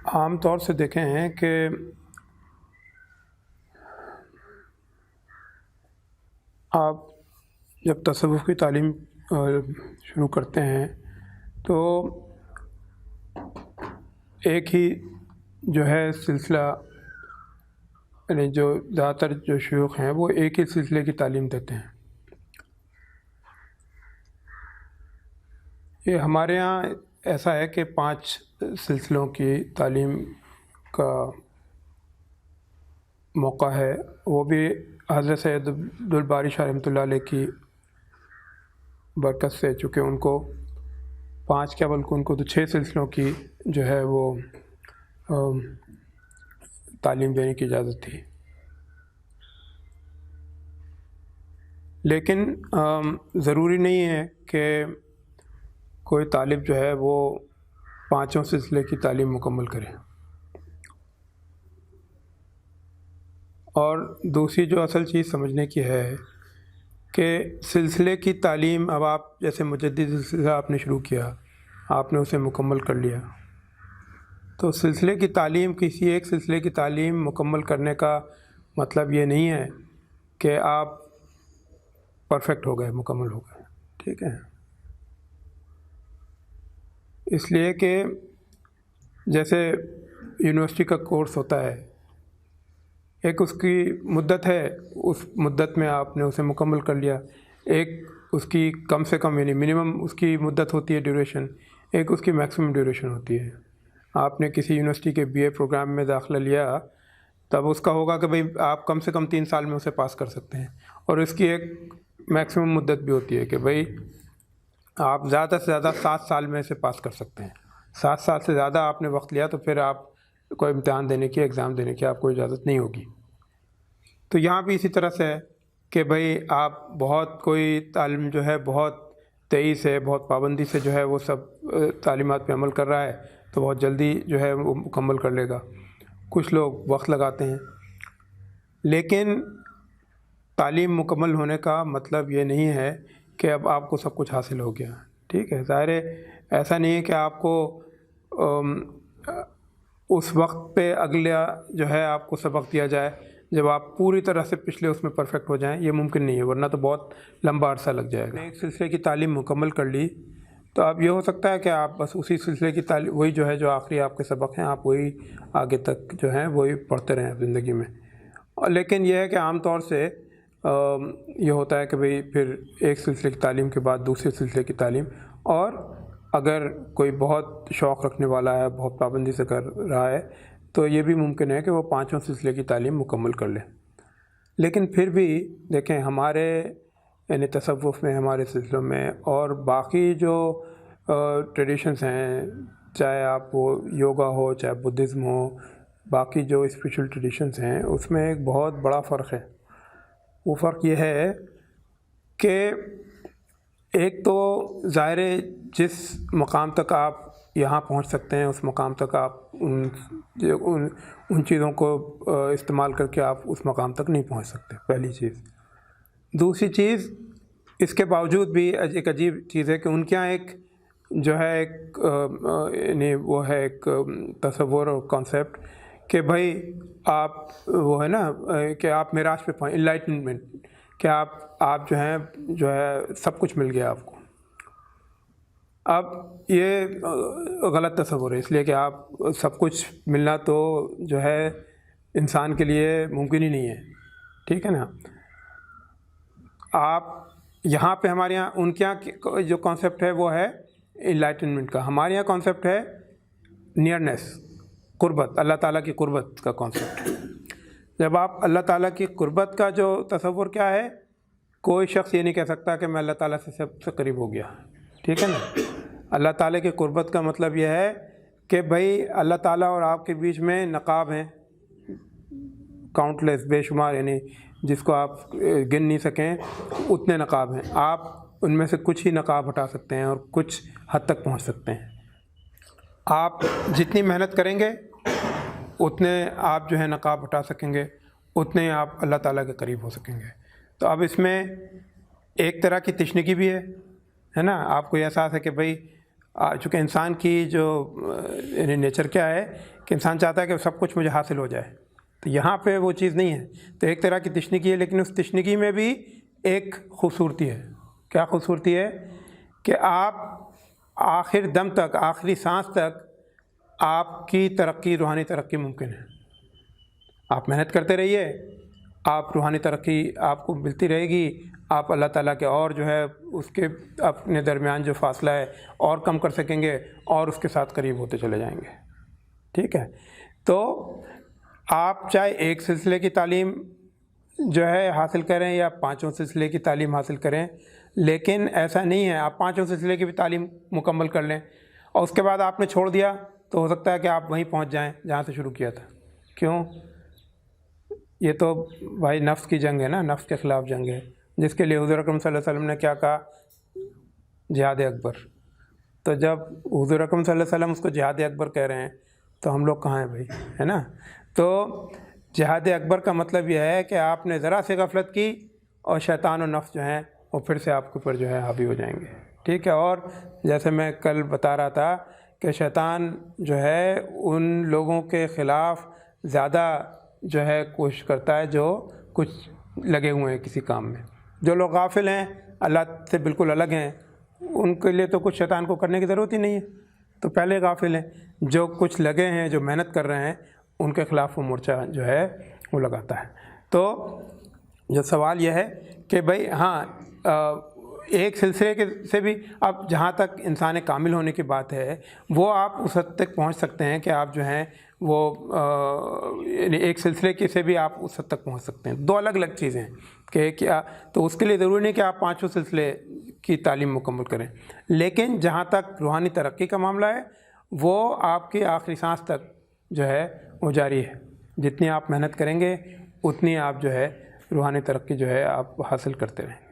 عام طور سے دیکھیں ہیں کہ آپ جب تصوف کی تعلیم شروع کرتے ہیں تو ایک ہی جو ہے سلسلہ، یعنی جو زیادہ تر جو شیوخ ہیں وہ ایک ہی سلسلے کی تعلیم دیتے ہیں۔ یہ ہمارے ہاں ایسا ہے کہ 5 سلسلوں کی تعلیم کا موقع ہے، وہ بھی حضرت سید عبدالباری شاہ رحمۃ اللہ علیہ کی برکت سے، چونکہ ان کو 5 کیا بلکہ ان کو تو 6 سلسلوں کی جو ہے وہ تعلیم دینے کی اجازت تھی۔ لیکن ضروری نہیں ہے کہ کوئی طالب جو ہے وہ 5 سلسلے کی تعلیم مکمل کرے۔ اور دوسری جو اصل چیز سمجھنے کی ہے کہ سلسلے کی تعلیم، اب آپ جیسے مجدد سلسلہ آپ نے شروع کیا، آپ نے اسے مکمل کر لیا، تو سلسلے کی تعلیم، کسی ایک سلسلے کی تعلیم مکمل کرنے کا مطلب یہ نہیں ہے کہ آپ پرفیکٹ ہو گئے، مکمل ہو گئے، ٹھیک ہے۔ اس لیے کہ جیسے یونیورسٹی کا کورس ہوتا ہے، ایک اس کی مدت ہے، اس مدت میں آپ نے اسے مکمل کر لیا۔ ایک اس کی کم سے کم یعنی منیمم اس کی مدت ہوتی ہے، ڈیوریشن، ایک اس کی میکسیمم ڈیوریشن ہوتی ہے۔ آپ نے کسی یونیورسٹی کے BA پروگرام میں داخلہ لیا، تب اس کا ہوگا کہ بھئی آپ کم سے کم 3 سال میں اسے پاس کر سکتے ہیں، اور اس کی ایک میکسیمم مدت بھی ہوتی ہے کہ بھئی آپ زیادہ سے زیادہ 7 سال میں اسے پاس کر سکتے ہیں۔ 7 سال سے زیادہ آپ نے وقت لیا تو پھر آپ کوئی امتحان دینے کی، ایگزام دینے کی آپ کو اجازت نہیں ہوگی۔ تو یہاں بھی اسی طرح سے ہے کہ بھئی آپ بہت کوئی تعلیم جو ہے بہت تیزی سے، بہت پابندی سے جو ہے وہ سب تعلیمات پہ عمل کر رہا ہے تو بہت جلدی جو ہے وہ مکمل کر لے گا۔ کچھ لوگ وقت لگاتے ہیں، لیکن تعلیم مکمل ہونے کا مطلب یہ نہیں ہے کہ اب آپ کو سب کچھ حاصل ہو گیا، ٹھیک ہے۔ ظاہر ہے ایسا نہیں ہے کہ آپ کو اس وقت پہ اگلا جو ہے آپ کو سبق دیا جائے جب آپ پوری طرح سے پچھلے اس میں پرفیکٹ ہو جائیں، یہ ممکن نہیں ہے، ورنہ تو بہت لمبا عرصہ لگ جائے گا۔ ایک سلسلے کی تعلیم مکمل کر لی تو اب یہ ہو سکتا ہے کہ آپ بس اسی سلسلے کی تعلیم، وہی جو ہے جو آخری آپ کے سبق ہیں، آپ وہی آگے تک جو ہیں وہی پڑھتے رہیں زندگی میں۔ لیکن یہ ہے کہ عام طور سے یہ ہوتا ہے کہ بھئی پھر ایک سلسلے کی تعلیم کے بعد دوسرے سلسلے کی تعلیم، اور اگر کوئی بہت شوق رکھنے والا ہے، بہت پابندی سے کر رہا ہے، تو یہ بھی ممکن ہے کہ وہ 5 سلسلے کی تعلیم مکمل کر لے۔ لیکن پھر بھی دیکھیں، ہمارے یعنی تصوف میں، ہمارے سلسلوں میں اور باقی جو ٹریڈیشنز ہیں، چاہے آپ وہ یوگا ہو، چاہے بدھزم ہو، باقی جو اسپریچول ٹریڈیشنز ہیں، اس میں ایک بہت بڑا فرق ہے۔ وہ فرق یہ ہے کہ ایک تو ظاہر جس مقام تک آپ یہاں پہنچ سکتے ہیں، اس مقام تک آپ ان چیزوں کو استعمال کر کے آپ اس مقام تک نہیں پہنچ سکتے، پہلی چیز۔ دوسری چیز، اس کے باوجود بھی ایک عجیب چیز ہے کہ ان کے یہاں ایک جو ہے ایک یعنی وہ ہے ایک تصور اور کانسیپٹ کہ بھائی آپ وہ ہے نا کہ آپ معراج پہ پہنچ، انلائٹنمنٹ، کہ آپ جو ہے سب کچھ مل گیا آپ کو۔ اب یہ غلط تصور ہے، اس لیے کہ آپ سب کچھ ملنا تو جو ہے انسان کے لیے ممکن ہی نہیں ہے، ٹھیک ہے نا۔ آپ یہاں پہ، ہمارے یہاں، ان کے یہاں جو کانسیپٹ ہے وہ ہے انلائٹنمنٹ کا، ہمارے یہاں کانسیپٹ ہے نیئرنیس، قربت، اللہ تعالیٰ کی قربت کا کانسیپٹ۔ جب آپ اللہ تعالیٰ کی قربت کا جو تصور کیا ہے، کوئی شخص یہ نہیں کہہ سکتا کہ میں اللہ تعالیٰ سے سب سے قریب ہو گیا، ٹھیک ہے نا۔ اللہ تعالیٰ کی قربت کا مطلب یہ ہے کہ بھئی اللہ تعالیٰ اور آپ کے بیچ میں نقاب ہیں، کاؤنٹ لیس، بے شمار، یعنی جس کو آپ گن نہیں سکیں اتنے نقاب ہیں۔ آپ ان میں سے کچھ ہی نقاب ہٹا سکتے ہیں اور کچھ حد تک پہنچ سکتے ہیں۔ آپ جتنی محنت کریں گے اتنے آپ جو ہے نقاب ہٹا سکیں گے، اتنے آپ اللہ تعالیٰ کے قریب ہو سکیں گے۔ تو اب اس میں ایک طرح کی تشنگی بھی ہے نا، آپ کو یہ احساس ہے کہ بھئی چونکہ انسان کی جو یعنی نیچر کیا ہے کہ انسان چاہتا ہے کہ سب کچھ مجھے حاصل ہو جائے، تو یہاں پہ وہ چیز نہیں ہے. تو ایک طرح کی تشنگی ہے، لیکن اس تشنگی میں بھی ایک خوبصورتی ہے. کیا خوبصورتی ہے؟ کہ آپ آخر دم تک، آخری سانس تک آپ کی ترقی، روحانی ترقی ممکن ہے. آپ محنت کرتے رہیے، آپ روحانی ترقی آپ کو ملتی رہے گی. آپ اللہ تعالیٰ کے اور جو ہے اس کے اپنے درمیان جو فاصلہ ہے اور کم کر سکیں گے اور اس کے ساتھ قریب ہوتے چلے جائیں گے. ٹھیک ہے؟ تو آپ چاہے ایک سلسلے کی تعلیم جو ہے حاصل کریں یا پانچوں سلسلے کی تعلیم حاصل کریں، لیکن ایسا نہیں ہے آپ پانچوں سلسلے کی بھی تعلیم مکمل کر لیں اور اس کے بعد آپ نے چھوڑ دیا تو ہو سکتا ہے کہ آپ وہیں پہنچ جائیں جہاں سے شروع کیا تھا. کیوں؟ یہ تو بھائی نفس کی جنگ ہے نا، نفس کے خلاف جنگ ہے، جس کے لیے حضور اکرم صلی اللہ علیہ وسلم نے کیا کہا؟ جہاد اکبر. تو جب حضور اکرم صلی اللہ علیہ وسلم اس کو جہاد اکبر کہہ رہے ہیں تو ہم لوگ کہاں ہیں بھائی، ہے نا؟ تو جہاد اکبر کا مطلب یہ ہے کہ آپ نے ذرا سے غفلت کی اور شیطان و نفس جو ہیں وہ پھر سے آپ کے اوپر جو ہے حاوی ہو جائیں گے. ٹھیک ہے؟ اور جیسے میں کل بتا رہا تھا کہ شیطان جو ہے ان لوگوں کے خلاف زیادہ جو ہے کوشش کرتا ہے جو کچھ لگے ہوئے ہیں کسی کام میں. جو لوگ غافل ہیں، اللہ سے بالکل الگ ہیں، ان کے لیے تو کچھ شیطان کو کرنے کی ضرورت ہی نہیں ہے، تو پہلے غافل ہیں. جو کچھ لگے ہیں، جو محنت کر رہے ہیں، ان کے خلاف وہ مورچہ جو ہے وہ لگاتا ہے. تو جو سوال یہ ہے کہ بھائی ہاں ایک سلسلے کے سے بھی اب جہاں تک انسان کامل ہونے کی بات ہے وہ آپ اس حد تک پہنچ سکتے ہیں کہ آپ جو ہیں وہ یعنی ایک سلسلے کے سے بھی آپ اس حد تک پہنچ سکتے ہیں. دو الگ الگ چیزیں ہیں کہ کیا، تو اس کے لیے ضروری نہیں کہ آپ پانچوں سلسلے کی تعلیم مکمل کریں، لیکن جہاں تک روحانی ترقی کا معاملہ ہے وہ آپ کی آخری سانس تک جو ہے وہ جاری ہے. جتنی آپ محنت کریں گے اتنی آپ جو ہے روحانی ترقی جو ہے آپ حاصل کرتے رہیں.